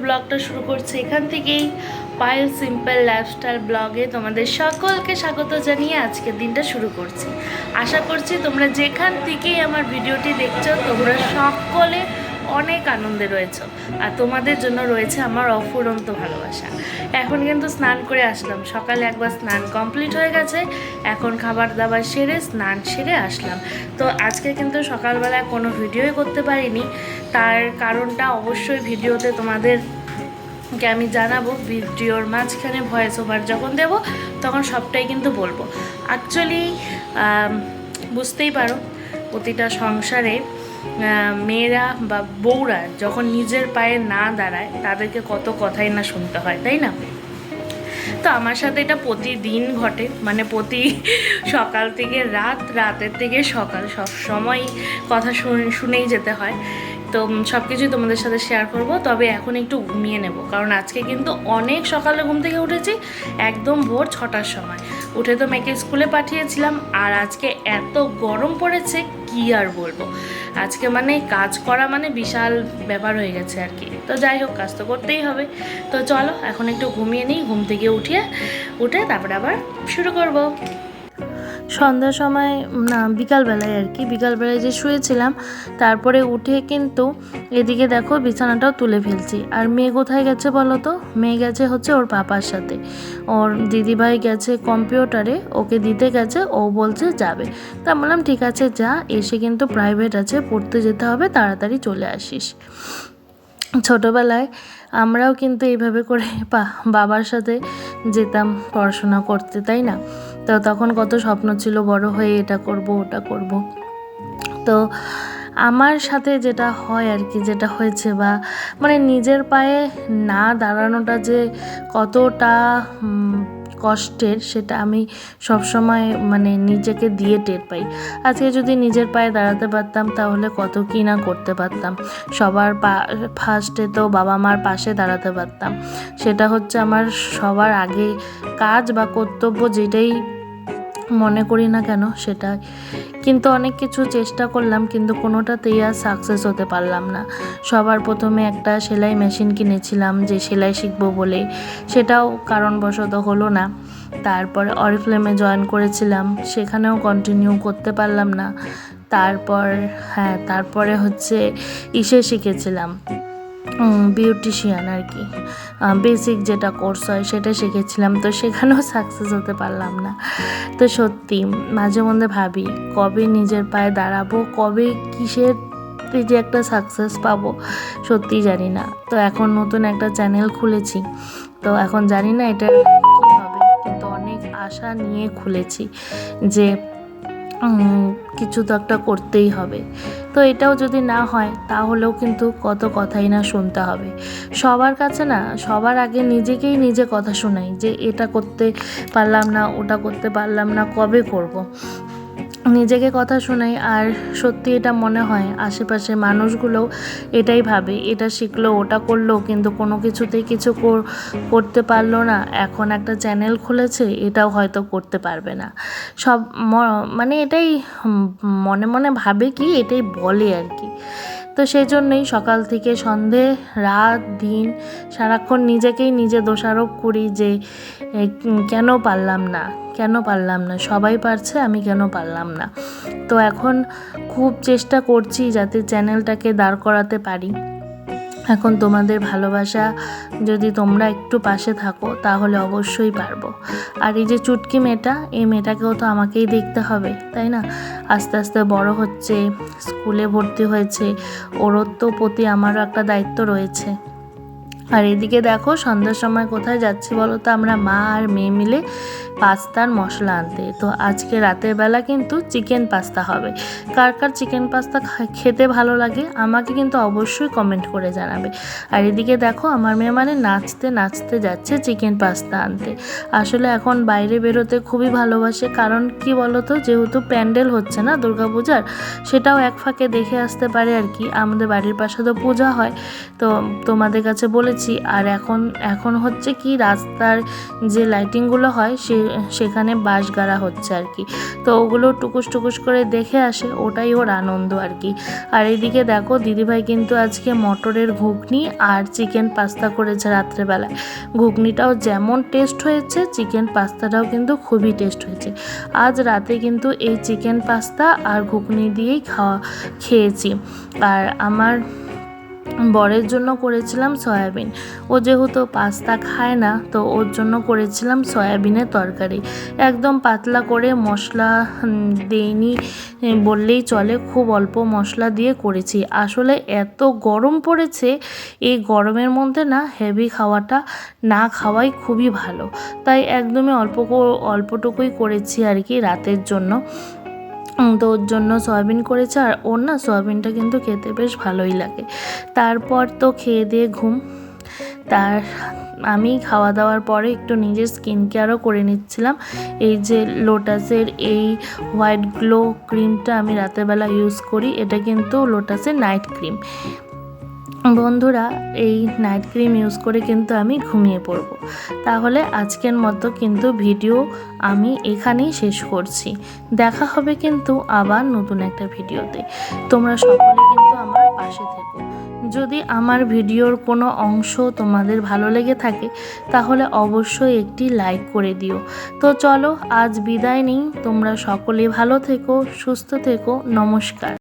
ব্লগটা শুরু করছি এখান থেকেই। পায়েল সিম্পল লাইফস্টাইল ব্লগে তোমাদের সকলকে স্বাগত জানিয়ে আজকের দিনটা শুরু করছি। আশা করছি তোমরা যেখান থেকেই আমার ভিডিওটি দেখছো তোমরা সকলে অনেক আনন্দে রয়েছো, আর তোমাদের জন্য রয়েছে আমার অফুরন্ত ভালোবাসা। এখন কিন্তু স্নান করে আসলাম, সকালে একবার স্নান কমপ্লিট হয়ে গেছে, এখন খাবার দাবার সেরে স্নান সেরে আসলাম। তো আজকে কিন্তু সকালবেলায় কোনো ভিডিওই করতে পারিনি, তার কারণটা অবশ্যই ভিডিওতে তোমাদেরকে আমি জানাবো। ভিডিওর মাঝখানে ভয়েস ওভার যখন দেব তখন সবটাই কিন্তু বলবো। অ্যাকচুয়ালি বুঝতেই পারো প্রতিটা সংসারে মেয়েরা বা বউরা যখন নিজের পায়ে না দাঁড়ায় তাদেরকে কত কথাই না শুনতে হয়, তাই না? তো আমার সাথে এটা প্রতিদিন ঘটে, মানে প্রতি সকাল থেকে রাতের থেকে সকাল সব সময় কথা শুনেই যেতে হয়। তো সব কিছুই তোমাদের সাথে শেয়ার করব, তবে এখন একটু ঘুমিয়ে নেব, কারণ আজকে কিন্তু অনেক সকালে ঘুম থেকে উঠেছি, একদম ভোর 6টার সময় উঠে তো মেয়েকে স্কুলে পাঠিয়েছিলাম। আর আজকে এত গরম পড়েছে কি আর বলবো, আজকে মানে কাজ করা মানে বিশাল ব্যাপার হয়ে গেছে আর কি। তো যাই হোক, কাজ তো করতেই হবে। তো চলো এখন একটু ঘুমিয়ে নিই, ঘুম থেকে উঠে তারপরে আবার শুরু করব। সন্ধ্যার সময় না, বিকালবেলায় আর কি, বিকালবেলায় যে শুয়েছিলাম তারপরে উঠে কিন্তু এদিকে দেখো বিছানাটাও তুলে ফেলছি। আর মেয়ে কোথায় গেছে বলো তো? মেয়ে গেছে হচ্ছে ওর পাপার সাথে, ওর দিদিভাই গেছে কম্পিউটারে, ওকে দিতে গেছে, ও বলছে যাবে। তা বললাম ঠিক আছে যা, এসে কিন্তু প্রাইভেট আছে, পড়তে যেতে হবে, তাড়াতাড়ি চলে আসিস। ছোটোবেলায় আমরাও কিন্তু এইভাবে করে বাবার সাথে যেতাম পড়াশোনা করতে, তাই না? তো তখন কত স্বপ্ন ছিল বড় হয়ে এটা করব ওটা করব। তো আমার সাথে যেটা হয় আর কি, যেটা হয়েছে বা মানে নিজের পায়ে না দাঁড়ানোটা যে কতটা কষ্টের সেটা আমি সবসময় মানে নিজেকে দিয়ে টের পাই। আজকে যদি নিজের পায়ে দাঁড়াতে পারতাম তাহলে কত কী না করতে পারতাম। সবার ফার্স্টে তো বাবা মার পাশে দাঁড়াতে পারতাম, সেটা হচ্ছে আমার সবার আগে কাজ বা কর্তব্য, যেটাই মনে করি না কেন সেটাই। কিন্তু অনেক কিছু চেষ্টা করলাম, কিন্তু কোনোটাতেই আর সাকসেস হতে পারলাম না। সবার প্রথমে একটা সেলাই মেশিন কিনেছিলাম যে সেলাই শিখবো বলে, সেটাও কারণবশত হলো না। তারপরে অরিফ্লেমে জয়েন করেছিলাম, সেখানেও কন্টিনিউ করতে পারলাম না। তারপরে হচ্ছে শিখেছিলাম বিউটিশিয়ান আর কি, বেসিক যেটা কোর্স হয় সেটা শিখেছিলাম, তো সেখানেও সাকসেস হতে পারলাম না। তো সত্যি মাঝে মধ্যে ভাবি কবে নিজের পায়ে দাঁড়াবো, কবে কিসের যে একটা সাকসেস পাবো, সত্যিই জানি না। তো এখন নতুন একটা চ্যানেল খুলেছি, তো এখন জানি না এটা কী হবে, কিন্তু অনেক আশা নিয়ে খুলেছি যে কিছু তো একটা করতেই হবে। তো এটাও যদি না হয় তাহলেও কিন্তু কত কথাই না শুনতে হবে সবার কাছে, না সবার আগে নিজেকেই নিজে কথা শোনাই যে এটা করতে পারলাম না, ওটা করতে পারলাম না, কবে করব। নিজেকে কথা শোনাই। আর সত্যি এটা মনে হয় আশেপাশে মানুষগুলোও এটাই ভাবে, এটা শিখলো ওটা করলো কিন্তু কোনো কিছুতেই কিছু করতে পারলো না, এখন একটা চ্যানেল খুলেছে এটাও হয়তো করতে পারবে না। সব মানে এটাই মনে মনে ভাবে, কি এটাই বলে আর কি। তো সেই জন্যই সকাল থেকে সন্ধে রাত দিন সারাক্ষণ নিজেকেই নিজে দোষারোপ করি যে কেন পারলাম না, সবাই পারছে, আমি কেন পারলাম না। তো এখন খুব চেষ্টা করছি যাতে চ্যানেলটাকে দাঁড় করাতে পারি। এখন তোমাদের ভালোবাসা যদি তোমরা একটু পাশে থাকো তাহলে অবশ্যই পারবো। আর এই যে চুটকি মেয়েটা, এই মেয়েটাকেও তো আমাকেই দেখতে হবে, তাই না? আস্তে আস্তে বড় হচ্ছে, স্কুলে ভর্তি হয়েছে, ওরও তো প্রতি আমারও একটা দায়িত্ব রয়েছে। আর এদিকে দেখো সন্ধ্যার সময় কোথায় যাচ্ছি বলো তো? আমরা মা আর মেয়ে মিলে পাস্তার মশলা আনতে। তো আজকে রাতের বেলা কিন্তু চিকেন পাস্তা হবে। কার কার চিকেন পাস্তা খেতে ভালো লাগে আমাকে কিন্তু অবশ্যই কমেন্ট করে জানাবে। আর এদিকে দেখো আমার মেয়ে মানে নাচতে নাচতে যাচ্ছে চিকেন পাস্তা আনতে। আসলে এখন বাইরে বেরোতে খুবই ভালোবাসে, কারণ কি বলো তো, যেহেতু প্যান্ডেল হচ্ছে না দুর্গাপূজার, সেটাও এক ফাঁকে দেখে আসতে পারে আর কি। আমাদের বাড়ির পাশে তো পূজা হয়, তো তোমাদের কাছে বলেছি। আর এখন হচ্ছে কি, রাস্তার যে লাইটিংগুলো হয় সেখানে বাঁশ গাড়া হচ্ছে আর কি। তো ওগুলো টুকুস টুকুস করে দেখে আসে, ওটাই ওর আনন্দ আর কি। আর এইদিকে দেখো দিদিভাই কিন্তু আজকে মটরের ঘুগনি আর চিকেন পাস্তা করেছে রাত্রেবেলায়। ঘুগনিটাও যেমন টেস্ট হয়েছে, চিকেন পাস্তাটাও কিন্তু খুবই টেস্ট হয়েছে। আজ রাতে কিন্তু এই চিকেন পাস্তা আর ঘুগনি দিয়েই খেয়েছি। আর আমার বরের জন্য করেছিলাম সয়াবিন। ও যেহেতু পাস্তা খায় না, তো ওর জন্য করেছিলাম সয়াবিনের তরকারি। একদম পাতলা করে, মশলা দেইনি বললেই চলে, খুব অল্প মশলা দিয়ে করেছি। আসলে এত গরম পড়েছে, এই গরমের মধ্যে না হেভি খাওয়াটা না খাওয়াই খুবই ভালো। তাই একদমই অল্পটুকুই করেছি আর কি রাতের জন্য। তো ওর জন্য সয়াবিন করেছে, আর ওর না সয়াবিনটা কিন্তু খেতে বেশ ভালোই লাগে। তারপর তো খেয়ে দিয়ে ঘুম। আমি খাওয়া দাওয়ার পরে একটু নিজের স্কিন কেয়ারও করে নিচ্ছিলাম। এই যে লোটাসের এই হোয়াইট গ্লো ক্রিমটা আমি রাতেরবেলা ইউজ করি। এটা কিন্তু লোটাসের নাইট ক্রিম। বন্ধুরা, এই নাইট ক্রিম ইউজ করে কিন্তু আমি ঘুমিয়ে পড়ব। তাহলে আজকের মতো কিন্তু ভিডিও আমি এখানেই শেষ করছি। দেখা হবে কিন্তু আবার নতুন একটা ভিডিওতে। তোমরা সকলে কিন্তু আমার পাশে থেকো। যদি আমার ভিডিওর কোনো অংশ তোমাদের ভালো লেগে থাকে, তাহলে অবশ্যই একটি লাইক করে দিও। তো চলো আজ বিদায় নিই। তোমরা সকলে ভালো থেকো, সুস্থ থেকো। নমস্কার।